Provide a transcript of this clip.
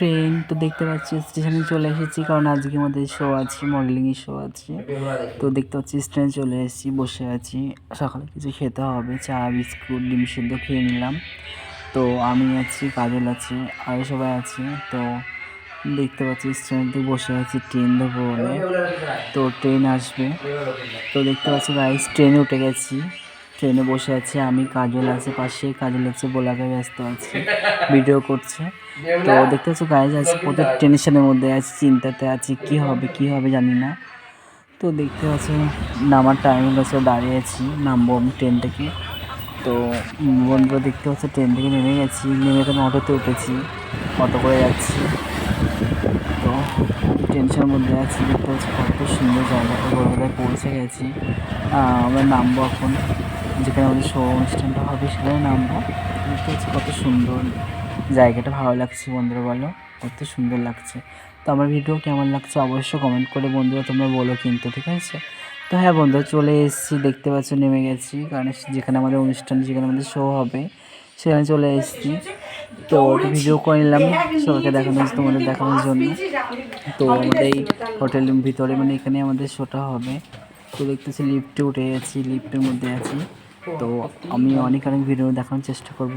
Friend, তো দেখতে পাচ্ছি স্টেশনে চলে এসেছি, কারণ আজকে আমাদের শো আছে, মডেলিংয়ের শো আছে। তো দেখতে পাচ্ছি স্টেশনে চলে এসেছি, বসে আছি। সকালে কিছু খেতে হবে, চা বিস্কুট ডিম সিদ্ধ খেয়ে নিলাম। তো আমি আছি, কাজল আছে, আরও সবাই আছে। তো দেখতে পাচ্ছি স্টেশনে বসে আছি, ট্রেন ধরবো বলে। তো ট্রেন আসবে। তো দেখতে পাচ্ছি গাইস, ট্রেনে উঠে গেছি, ট্রেনে বসে আছি আমি, কাজল আছে পাশে, কাজল আছে বোলাকে ব্যস্ত আছে, ভিডিও করছে। তো দেখতে পাচ্ছি গাইস, আজকে কত টেনশনের মধ্যে আছি, চিন্তাতে আছি, কি হবে জানি না। তো দেখতে পাচ্ছি নামার টাইম হয়েছে, দাঁড়িয়ে আছি, নামবো আমি ট্রেন থেকে। তো বন্ধুরা দেখতে পাচ্ছি ট্রেন থেকে নেমে গেছি, নেমে তো অটোতে উঠেছি, অটো করে যাচ্ছি। তো টেনশনের মধ্যে আছি, দেখতে পাচ্ছি কত সুন্দর জায়গাটা, ভোরবেলায় পৌঁছে গেছি। আমরা নামবো এখন, যেখানে আমাদের শো অনুষ্ঠানটা হবে সেখানে নামবো। দেখতে পাচ্ছি কত সুন্দর জায়গাটা, ভালো লাগছে বন্ধুরা, বলো কত সুন্দর লাগছে। তো আমার ভিডিও কেমন লাগছে অবশ্যই কমেন্ট করে বন্ধুরা তোমরা বলো কিন্তু, ঠিক আছে। তো হ্যাঁ বন্ধুরা, চলে এসেছি, দেখতে পাচ্ছ নেমে গেছি, কারণ যেখানে আমাদের অনুষ্ঠান, যেখানে আমাদের শো হবে সেখানে চলে এসেছি। তো ভিডিও করে নিলাম সবাইকে দেখানোর, তোমাদের দেখানোর জন্য। তো আমাদের এই হোটেলের ভিতরে, মানে এখানে আমাদের শোটা হবে। তো দেখতেছি লিফটে উঠে গেছি, লিফটের মধ্যে আছি। তো আমি অনেক ভিডিও দেখানোর চেষ্টা করব।